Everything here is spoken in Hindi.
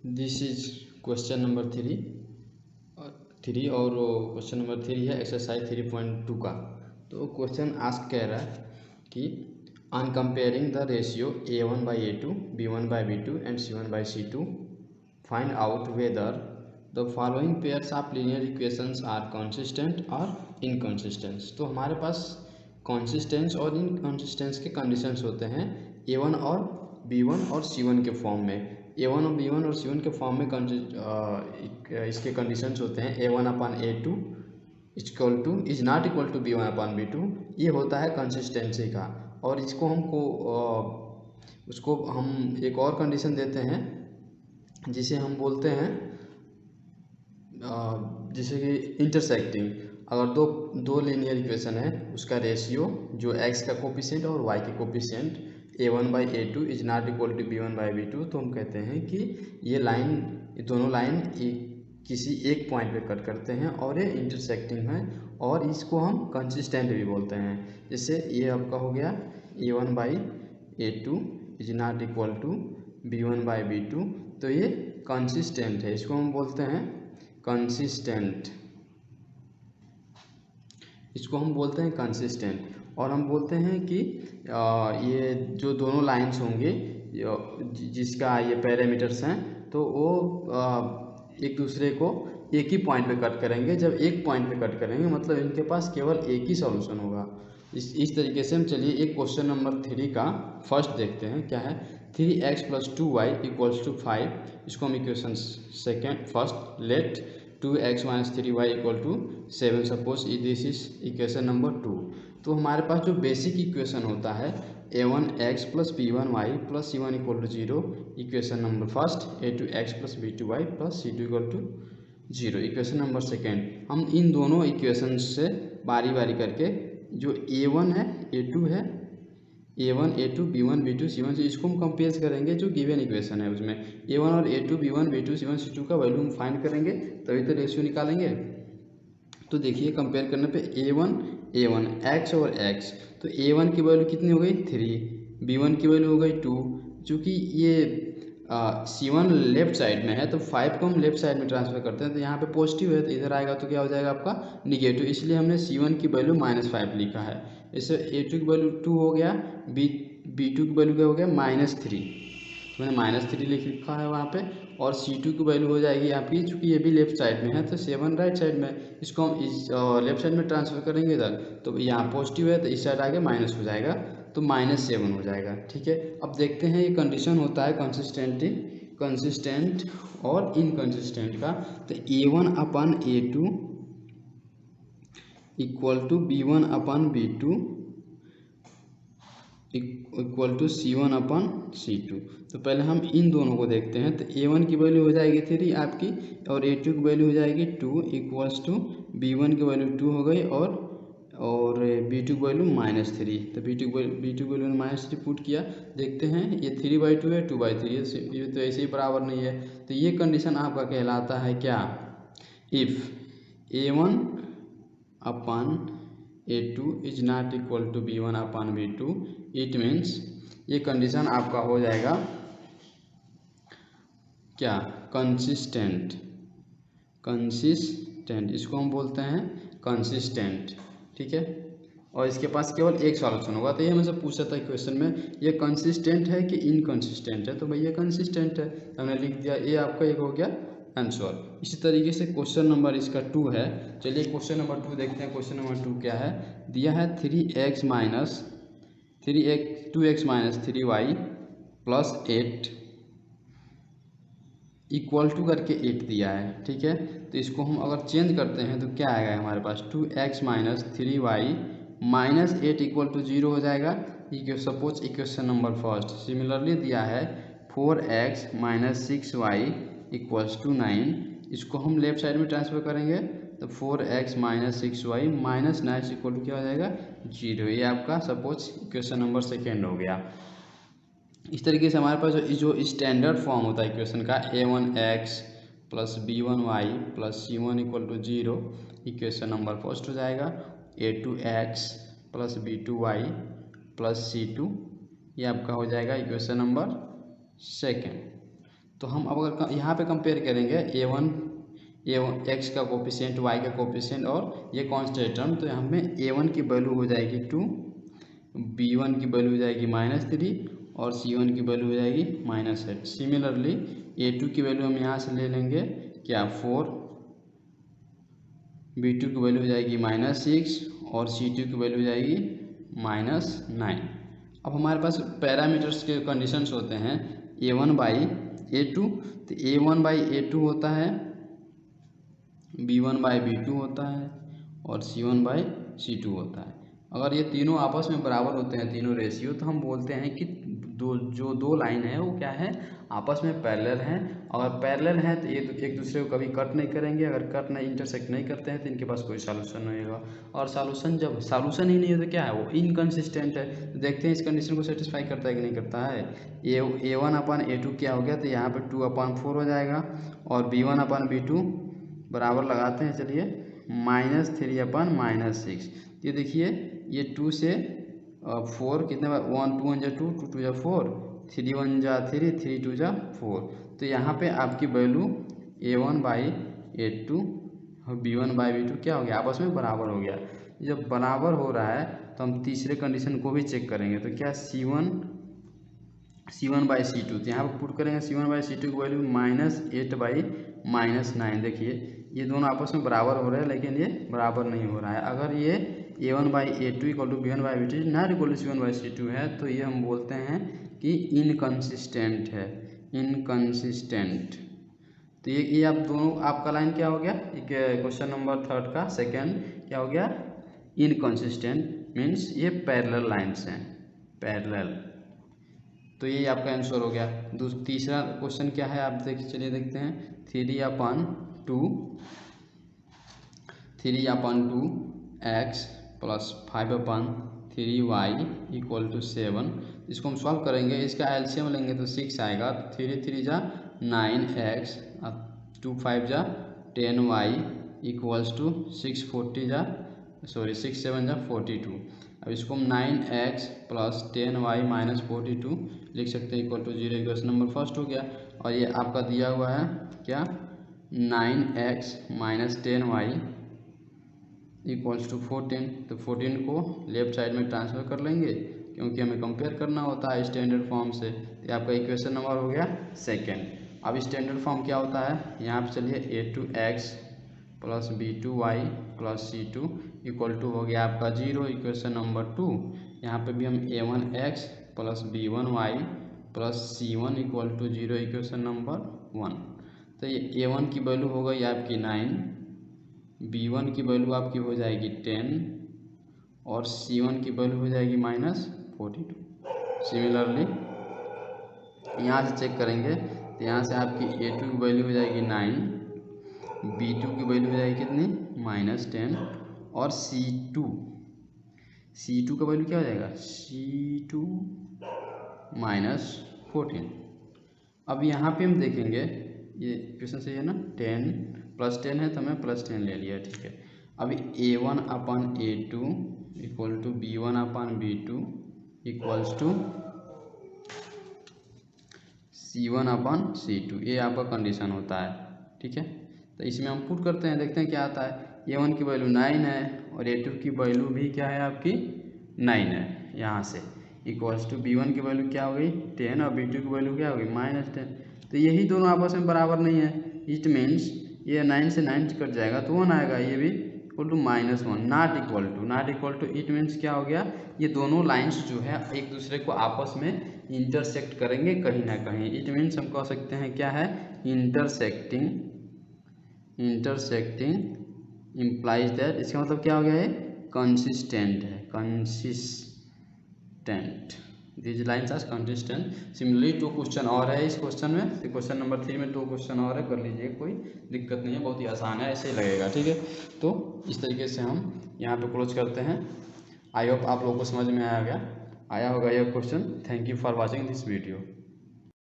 This is question number three और क्वेश्चन नंबर 3 है एक्सरसाइज 3.2 का। तो क्वेश्चन आस्क कह रहा है कि on comparing the ratio A1/A2, B1/B2 and C1/C2 find out whether the following pairs of linear equations are consistent और इनकंसिस्टेंट। तो हमारे पास कंसिस्टेंस और इनकंसिस्टेंस के कंडीशंस होते हैं A1 और B1 और C1 के फॉर्म में। A1 और B1 और C1 के फॉर्म में इसके कंडीशंस होते हैं A1/A2 is not equal to B1/B2। ये होता है कंसिस्टेंसी का। और इसको उसको हम एक और कंडीशन देते हैं जिसे हम बोलते हैं जैसे कि इंटरसेक्टिंग। अगर दो लीनियर इक्वेशन है उसका रेशियो जो x का कोफिशिएंट और y के coefficient A1/A2 is not equal to B1/B2, तो हम कहते हैं कि ये दोनों लाइन किसी एक पॉइंट पे कट करते हैं और ये इंटरसेक्टिंग है और इसको हम कंसिस्टेंट भी बोलते हैं। जैसे ये आपका हो गया A1/A2 is not equal to B1/B2, तो ये कंसिस्टेंट है, इसको हम बोलते हैं कंसिस्टेंट, इसको हम बोलते हैं कंसिस्टेंट। और हम बोलते हैं कि ये जो दोनों लाइंस होंगे जिसका ये पैरामीटर्स हैं तो वो एक दूसरे को एक ही पॉइंट पे कट करेंगे। जब एक पॉइंट पे कट करेंगे मतलब इनके पास केवल एक ही सॉल्यूशन होगा। इस तरीके से हम चलिए एक क्वेश्चन नंबर 3 का फर्स्ट देखते हैं क्या है। 3x + 2y = 5, इसको हम equation second first let 2x - 3y = 7, suppose this is equation number 2। तो हमारे पास जो बेसिक इक्वेशन होता है A1x + B1y + C1 = 0, equation number first A2x + B2y + C2 = 0, equation number second. हम इन दोनों इक्वेशन से बारी बारी करके जो A1 है A2 है A1 A2 B1 B2 C1 से इसको हम कंपेयर करेंगे जो गिवन इक्वेशन है उसमें A1 और A2 B1 B2 C1 C2 का वैल्यू हम फाइंड करेंगे तभी तो रेशियो निकालेंगे। तो देखिए कंपेयर करने पे A1 x और x, तो A1 की वैल्यू कितनी हो गई 3, B1 की वैल्यू हो गई 2। चूँकि ये C1 लेफ्ट साइड में है तो 5 को हम लेफ्ट साइड में ट्रांसफर करते हैं तो यहाँ पे पॉजिटिव है तो इधर आएगा तो क्या हो जाएगा आपका निगेटिव, इसलिए हमने C1 की वैल्यू -5 लिखा है। इससे A2 की वैल्यू 2 हो गया, B2 की वैल्यू क्या हो गया -3, तो मैंने -3 लिख लिखा है वहाँ पे। और C2 की वैल्यू हो जाएगी आपकी, चूँकि ये भी लेफ्ट साइड में है तो 7 राइट साइड में, इसको हम इस लेफ्ट साइड में ट्रांसफर करेंगे इधर तो यहाँ पॉजिटिव है तो इस साइड आगे माइनस हो जाएगा तो -7 हो जाएगा। ठीक है, अब देखते हैं ये कंडीशन होता है कंसिस्टेंट और इनकंसिस्टेंट का। तो A1/A2 = B1/B2 = C1/C2। तो पहले हम इन दोनों को देखते हैं। तो A1 की वैल्यू हो जाएगी 3 आपकी और A2 की वैल्यू हो जाएगी 2 = B1 की वैल्यू 2 हो गई और B2 की वैल्यू -3, तो B2 की वैल्यू -3 पुट किया। देखते हैं ये 3/2 है 2/3, ये तो ऐसे ही बराबर नहीं है। तो ये कंडीशन आपका कहलाता है क्या, if A1/A2 is not equal to B1/B2, it means ये कंडीशन आपका हो जाएगा क्या, कंसिस्टेंट, इसको हम बोलते हैं कंसिस्टेंट। ठीक है, और इसके पास केवल एक सॉल्यूशन होगा। तो ये हमसे पूछा था क्वेश्चन में ये कंसिस्टेंट है कि इनकंसिस्टेंट है, तो भैया कंसिस्टेंट है, हमने लिख दिया, ये आपका एक हो गया आंसर। इसी तरीके से क्वेश्चन नंबर इसका 2 है। चलिए क्वेश्चन नंबर 2 देखते हैं। क्वेश्चन नंबर 2 क्या है, दिया है 2x - 3y + 8 इक्वल टू करके 8 दिया है। ठीक है, तो इसको हम अगर चेंज करते हैं तो क्या आएगा हमारे पास 2x - 3y - 8 = 0 हो जाएगा। Suppose equation number first. Similarly दिया है 4x - 6y = 9, इसको हम लेफ्ट साइड में ट्रांसफर करेंगे तो 4x - 6y - 9 = क्या हो जाएगा 0। ये आपका सपोज इक्वेशन नंबर सेकेंड हो गया। इस तरीके से हमारे पास जो स्टैंडर्ड फॉर्म होता है इक्वेशन का A1x + B1y + C1 = 0, equation number first हो जाएगा। A2x + B2y + C2, ये आपका हो जाएगा इक्वेशन नंबर सेकेंड। तो हम अब अगर यहाँ पे कंपेयर करेंगे a1 एक्स का कोफिशिएंट, y का कोफिशिएंट और ये कांस्टेंट टर्म, तो यहाँ में a1 की वैल्यू हो जाएगी 2, b1 की वैल्यू हो जाएगी -3 और c1 की वैल्यू हो जाएगी -8। सिमिलरली a2 की वैल्यू हम यहाँ से ले लेंगे क्या 4, b2 की वैल्यू हो जाएगी -6 और c2 की वैल्यू हो जाएगी -9। अब हमारे पास पैरामीटर्स के कंडीशंस होते हैं a1/a2, तो a1/a2 होता है, b1/b2 होता है और c1/c2 होता है। अगर ये तीनों आपस में बराबर होते हैं, तीनों रेशियो, तो हम बोलते हैं कि दो लाइन है वो क्या है, आपस में पैरेलल हैं। अगर पैरेलल हैं तो ये एक दूसरे को कभी कट नहीं करेंगे, अगर कट नहीं इंटरसेक्ट नहीं करते हैं तो इनके पास कोई सॉल्यूशन नहीं होगा। और सॉल्यूशन जब सॉल्यूशन ही नहीं है तो क्या है, वो इनकंसिस्टेंट है। तो देखते हैं इस कंडीशन को सेटिस्फाई करता है कि नहीं करता है। a1/a2 क्या हो गया, तो यहाँ पे 2/4 हो जाएगा और b1/b2 बराबर लगाते हैं, चलिए -3/-6। ये देखिए ये 2 से 4 कितने बार, 1 2 1 2 2 2 4, 3 1 3 3 2 4। तो यहाँ पे आपकी वैल्यू a1/a2 और b1/b2 क्या हो गया, आपस में बराबर हो गया। जब बराबर हो रहा है तो हम तीसरे कंडीशन को भी चेक करेंगे, तो क्या c1/c2, तो यहाँ पर पुट करेंगे c1/c2 की वैल्यू -8/-9। देखिए ये दोनों आपस में बराबर हो रहे हैं लेकिन ये बराबर नहीं हो रहा है। अगर ये a1/a2 = b1/b2 not equal to c1/c2 है तो ये हम बोलते हैं कि इनकंसिस्टेंट है, इनकंसिस्टेंट। तो ये आप दोनों, आपका लाइन क्या हो गया, क्वेश्चन नंबर 3 का सेकेंड क्या हो गया, इनकंसिस्टेंट मीन्स ये पैरेलल लाइन्स हैं, पैरेलल। तो ये आपका आंसर हो गया। तीसरा क्वेश्चन क्या है आप चलिए देखते हैं। 3/2x + 5/3y = 7। इसको हम सॉल्व करेंगे, इसका एलसीएम लेंगे तो 6 आएगा। 3 3 जा 9x, 2 5 जा 10y = 6 7 जा 42। अब इसको हम 9x + 10y - 42 लिख सकते हैं =0। इक्वेशन नंबर फर्स्ट हो गया। और ये आपका दिया हुआ है क्या, 9x - 10y = 14। तो 14 को लेफ्ट साइड में ट्रांसफर कर लेंगे क्योंकि हमें कंपेयर करना होता है स्टैंडर्ड फॉर्म से। तो आपका इक्वेशन नंबर हो गया सेकेंड। अब स्टैंडर्ड फॉर्म क्या होता है, यहाँ पे चलिए a2x + b2y + c2 = हो गया आपका 0। इक्वेशन नंबर 2, यहाँ पे भी हम a1x + b1y + c1 = 0। Equation number 1। तो ये a1 की वैल्यू हो गई आपकी 9, b1 की वैल्यू आपकी हो जाएगी 10 और c1 की वैल्यू हो जाएगी -42। सिमिलरली यहाँ से चेक करेंगे तो यहाँ से आपकी a2 की वैल्यू हो जाएगी 9, b2 की वैल्यू हो जाएगी कितनी -10 और c2 का वैल्यू क्या हो जाएगा, c2 -14। अब यहाँ पे हम देखेंगे ये क्वेश्चन सही है ना, 10 + 10 है तो हमें +10 ले लिया, ठीक है। अभी a1/a2 = b1/b2 = c1/c2, ये आपका कंडीशन होता है, ठीक है। तो इसमें हम पुट करते हैं, देखते हैं क्या आता है। a1 की वैल्यू 9 है और a2 की वैल्यू भी क्या है आपकी 9 है। यहाँ से b1 की वैल्यू क्या हो गई 10 और b2 की वैल्यू क्या हो गई -10। तो यही दोनों आपस में बराबर नहीं है। इट मीन्स ये 9 से 9 कट जाएगा तो 1 आएगा, ये भी -1, not equal to. It means क्या हो गया, ये दोनों लाइन्स जो है एक दूसरे को आपस में इंटरसेक्ट करेंगे कहीं ना कहीं। इट मीन्स हम कह सकते हैं क्या है, इंटरसेक्टिंग इम्प्लाइज दैट, इसका मतलब क्या हो गया है, कंसिस्टेंट है, consistent. These lines are consistent. Similarly 2 question और है इस क्वेश्चन में, तो क्वेश्चन नंबर 3 में 2 क्वेश्चन और है, कर लीजिए, कोई दिक्कत नहीं है, बहुत ही आसान है, ऐसे ही लगेगा, ठीक है। तो इस तरीके से हम यहाँ पे क्लोज करते हैं। आई होप आप लोगों को समझ में आया होगा यह question. Thank you for watching this video.